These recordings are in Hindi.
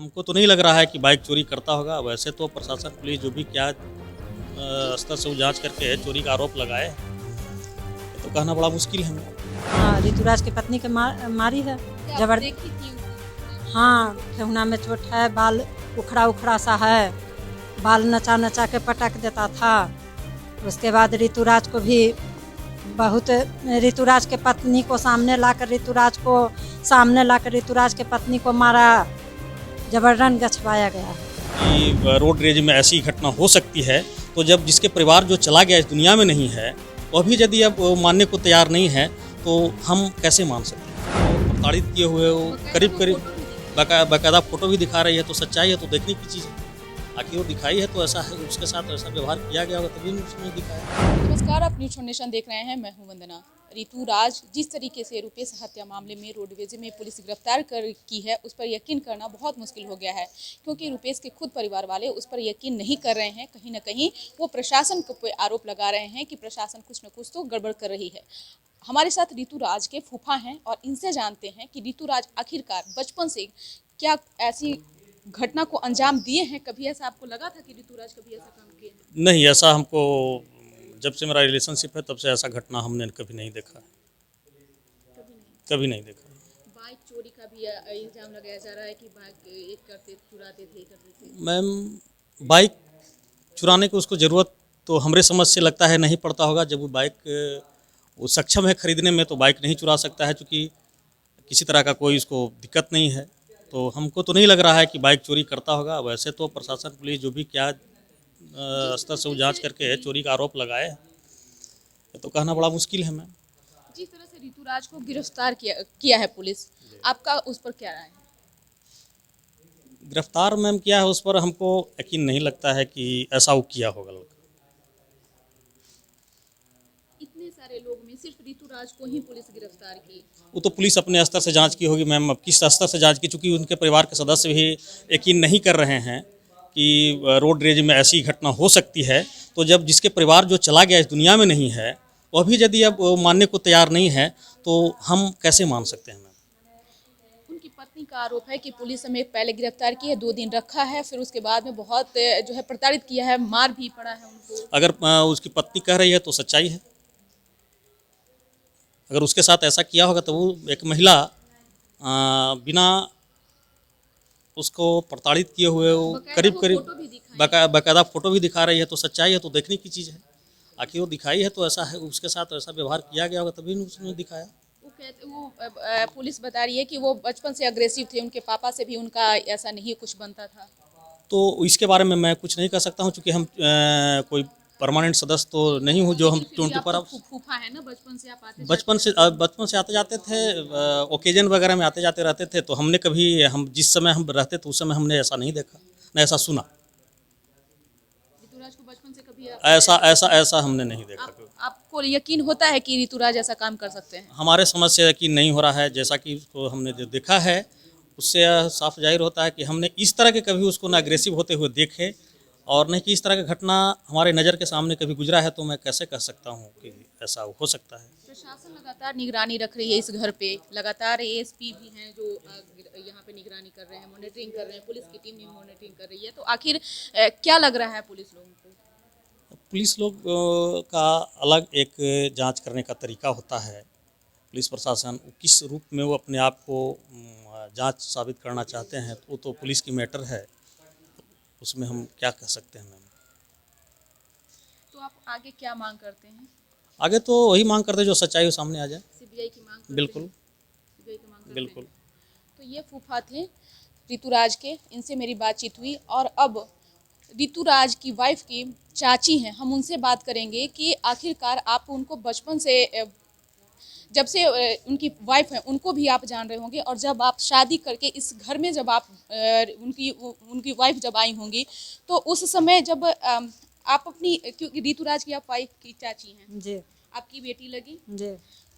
हमको तो नहीं लग रहा है कि बाइक चोरी करता होगा। वैसे तो प्रशासन पुलिस जो भी क्या स्तर से वो जाँच करके चोरी का आरोप लगाए, ये तो कहना बड़ा मुश्किल है हमें। हाँ, ऋतुराज की पत्नी के मारी है जबर। देखी थी उसको? हाँ, ठेहुना में चोट है, बाल उखड़ा उखड़ा सा है, बाल नचा नचा के पटक देता था। उसके बाद ऋतुराज को भी बहुत, ऋतुराज के पत्नी को सामने लाकर ऋतुराज के पत्नी को मारा, जबरन गछवाया गया। कि रोड रेज में ऐसी घटना हो सकती है, तो जब जिसके परिवार जो चला गया इस दुनिया में नहीं है, वह भी यदि अब मानने को तैयार नहीं है, तो हम कैसे मान सकते हैं। प्रताड़ित किए हुए वो करीब बाकायदा फोटो भी दिखा रही है, तो सच्चाई है तो देखने की चीज़ है। आखिर वो दिखाई है तो ऐसा है, उसके साथ ऐसा व्यवहार किया गया होगा तभी उसने दिखाया। नमस्कार, आप न्यूज़ नेशन देख रहे हैं। मैं हूं वंदना। ऋतुराज जिस तरीके से रुपेश हत्या मामले में रोडवेज में पुलिस गिरफ्तार की है, उस पर यकीन करना बहुत मुश्किल हो गया है, क्योंकि रुपेश के खुद परिवार वाले उस पर यकीन नहीं कर रहे हैं। कहीं ना कहीं वो प्रशासन को आरोप लगा रहे हैं कि प्रशासन कुछ न कुछ तो गड़बड़ कर रही है। हमारे साथ ऋतुराज के फूफा हैं और इनसे जानते हैं कि ऋतुराज आखिरकार बचपन से क्या ऐसी घटना को अंजाम दिए हैं। कभी ऐसा आपको लगा था कि ऋतुराज कभी ऐसा काम किए? नहीं, ऐसा हमको जब से मेरा रिलेशनशिप है तब से ऐसा घटना हमने कभी नहीं देखा, कभी नहीं देखा। बाइक चोरी का भी इल्जाम लगाया जा रहा है कि बाइक चुराते थे। मैम, बाइक चुराने की उसको ज़रूरत तो हमरे समझ से लगता है नहीं पड़ता होगा। जब वो बाइक वो सक्षम है खरीदने में, तो बाइक नहीं चुरा सकता है, क्योंकि किसी तरह का कोई उसको दिक्कत नहीं है। तो हमको तो नहीं लग रहा है कि बाइक चोरी करता होगा। वैसे तो प्रशासन पुलिस जो भी क्या स्तर से वो जाँच करके चोरी का आरोप लगाए, ये तो कहना बड़ा मुश्किल है मैम। जिस तरह से ऋतुराज को गिरफ्तार किया है पुलिस, आपका उस पर क्या राय है? गिरफ्तार मैम किया है, उस पर हमको यकीन नहीं लगता है कि ऐसा वो किया होगा। इतने सारे लोग में सिर्फ ऋतुराज को ही पुलिस गिरफ्तार की। वो तो पुलिस अपने स्तर से जांच की होगी मैम। अब किस स्तर से जांच की, चूँकि उनके परिवार के सदस्य भी यकीन नहीं कर रहे हैं कि रोड रेज में ऐसी घटना हो सकती है, तो जब जिसके परिवार जो चला गया इस दुनिया में नहीं है, वह भी यदि अब मानने को तैयार नहीं है, तो हम कैसे मान सकते हैं मैम। उनकी पत्नी का आरोप है कि पुलिस हमें पहले गिरफ्तार की है, 2 दिन रखा है, फिर उसके बाद में बहुत जो है प्रताड़ित किया है, मार भी पड़ा है उनको। अगर उसकी पत्नी कह रही है तो सच्चाई है। अगर उसके साथ ऐसा किया होगा तो वो एक महिला बिना उसको प्रताड़ित किए हुए वो करीब बाकायदा फोटो भी दिखा रही है, तो सच्चाई है तो देखने की चीज़ है। आखिर वो दिखाई है तो ऐसा है, उसके साथ ऐसा व्यवहार किया गया होगा तभी उसने दिखाया। पुलिस बता रही है कि वो बचपन से अग्रेसिव थे, उनके पापा से भी उनका ऐसा नहीं कुछ बनता था। तो इसके बारे में मैं कुछ नहीं कह सकता हूँ, क्योंकि हम कोई परमानेंट सदस्य तो नहीं हूँ जो हम 24 आवर्स। फूफा है ना, बचपन से आप आते बचपन से आते जाते थे, ओकेजन वगैरह में आते जाते रहते थे, तो हमने कभी जिस समय हम रहते थे उस समय हमने ऐसा नहीं देखा, न ऐसा सुना। ऋतुराज को बचपन से कभी ऐसा हमने नहीं देखा। आपको यकीन होता है कि ऋतुराज ऐसा काम कर सकते हैं? हमारे समझ से यकीन नहीं हो रहा है। जैसा कि उसको हमने जो देखा है, उससे साफ जाहिर होता है कि हमने इस तरह के कभी उसको न अग्रेसिव होते हुए देखे, और नहीं कि इस तरह की घटना हमारे नज़र के सामने कभी गुजरा है, तो मैं कैसे कह सकता हूँ कि ऐसा हो सकता है। प्रशासन लगातार निगरानी रख रही है इस घर पे, लगातार एएसपी भी हैं जो यहाँ पे निगरानी कर रहे हैं, मॉनिटरिंग कर रहे हैं, पुलिस की टीम भी मॉनिटरिंग कर रही है। तो आखिर क्या लग रहा है पुलिस लोगों को? पुलिस लोग का अलग एक जांच करने का तरीका होता है। पुलिस प्रशासन किस रूप में वो अपने आप को जांच साबित करना चाहते हैं, वो तो पुलिस की मैटर है, उसमें हम क्या कह सकते हैं मैम। तो आप आगे क्या मांग करते हैं? आगे तो वही मांग करते हैं जो सच्चाई हो सामने आ जाए। सीबीआई की मांग करते बिल्कुल, हैं? सीबीआई की मांग करते बिल्कुल। हैं। तो ये फूफा थे ऋतुराज के, इनसे मेरी बातचीत हुई, और अब ऋतुराज की वाइफ की चाची हैं, हम उनसे बात करेंगे कि आखिरकार आप उनको बचपन से, जब से उनकी वाइफ है उनको भी आप जान रहे होंगे, और जब आप शादी करके इस घर में जब आप उनकी वाइफ जब आई होंगी, तो उस समय जब आप अपनी, क्योंकि ऋतुराज की आप वाइफ की चाची हैं जी, आपकी बेटी लगी जी।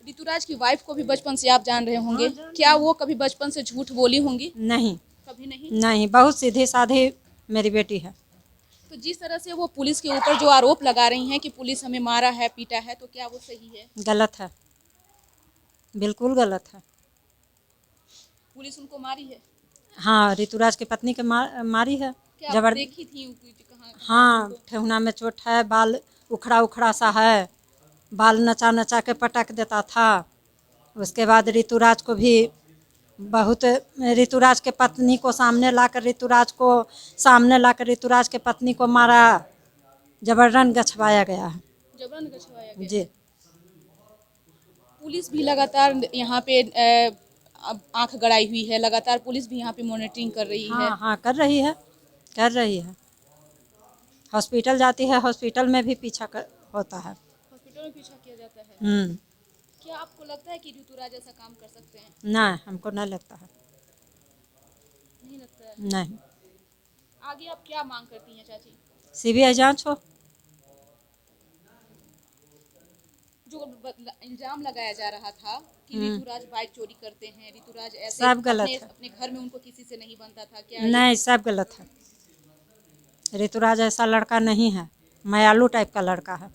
ऋतुराज की वाइफ को भी बचपन से आप जान रहे होंगे, क्या वो कभी बचपन से झूठ बोली होंगी? नहीं, कभी नहीं। नहीं, बहुत सीधी साधी मेरी बेटी है। तो जिस तरह से वो पुलिस के ऊपर जो आरोप लगा रही हैं कि पुलिस हमें मारा है, पीटा है, तो क्या वो सही है? गलत है, बिल्कुल गलत है। पुलिस उनको मारी है? हाँ, ऋतुराज की पत्नी के मारी है। क्या आप देखी थी कहाँ? हाँ, ठेहुना में चोट है, बाल उखड़ा उखड़ा सा है, बाल नचा नचा के पटक देता था। उसके बाद ऋतुराज को भी बहुत, ऋतुराज के पत्नी को सामने लाकर ऋतुराज के पत्नी को मारा, जबरन गछवाया गया है। जबरन गछवाया गया। जी। पुलिस भी लगातार यहाँ पे अब आंख गड़ाई हुई है, लगातार पुलिस भी यहाँ पे मॉनिटरिंग कर रही है। हाँ, कर रही है। हॉस्पिटल जाती है, हॉस्पिटल में भी होता है। हॉस्पिटल में पीछा किया जाता है। क्या आपको लगता है कि ऋतुराज ऐसा काम कर सकते हैं? नहीं, हमको नहीं लगता है। नहीं लगता है? नहीं। आगे आप क्या मांग करती हैं चाची? सीबीआई जांच हो। जो इल्जाम लगाया जा रहा था कि ऋतुराज बाइक चोरी करते हैं, ऋतुराज ऐसे सब गलत है। अपने घर में उनको किसी से नहीं बनता था, क्या नहीं, सब गलत है। ऋतुराज ऐसा लड़का नहीं है, मायालू टाइप का लड़का है।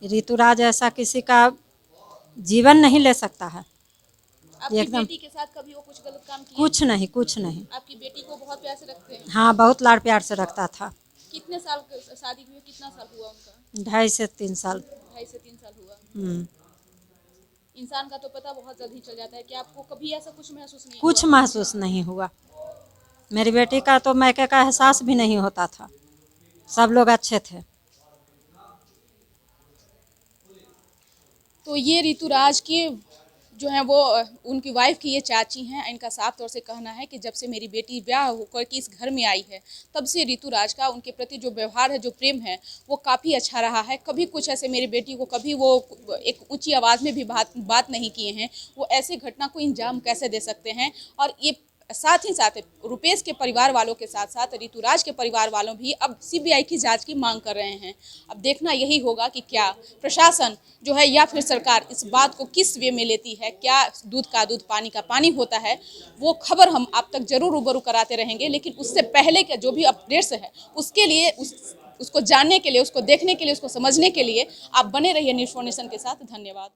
ऋतुराज ऐसा किसी का जीवन नहीं ले सकता है। आपकी एकदम बेटी के साथ कभी वो कुछ गलत काम किया? कुछ नहीं। आपकी बेटी को बहुत प्यार से रखते हैं? हाँ, बहुत लाड़ प्यार से रखता था। कितने साल शादी हुई, कितना साल हुआ उनका? 2.5 से 3 साल। 2.5 से 3 साल हुआ। इंसान का तो पता बहुत जल्द ही चल जाता है। कि आपको कभी ऐसा कुछ महसूस नहीं कुछ हुआ? महसूस नहीं हुआ। मेरी बेटी का तो मैके का एहसास भी नहीं होता था। सब लोग अच्छे थे। तो ये ऋतुराज की जो है वो उनकी वाइफ की ये चाची हैं। इनका साफ तौर से कहना है कि जब से मेरी बेटी ब्याह होकर के इस घर में आई है, तब से ऋतुराज का उनके प्रति जो व्यवहार है, जो प्रेम है, वो काफ़ी अच्छा रहा है। कभी कुछ ऐसे मेरी बेटी को कभी वो एक ऊंची आवाज़ में भी बात नहीं किए हैं। वो ऐसे घटना को अंजाम कैसे दे सकते हैं? और ये साथ ही साथ रुपेश के परिवार वालों के साथ साथ ऋतुराज के परिवार वालों भी अब सीबीआई की जांच की मांग कर रहे हैं। अब देखना यही होगा कि क्या प्रशासन जो है या फिर सरकार इस बात को किस वे में लेती है। क्या दूध का दूध पानी का पानी होता है, वो खबर हम आप तक जरूर रूबरू कराते रहेंगे। लेकिन उससे पहले के जो भी अपडेट्स है उसके लिए उसको जानने के लिए, उसको देखने के लिए, उसको समझने के लिए आप बने रहिए न्यूज़ 4 नेशन के साथ। धन्यवाद।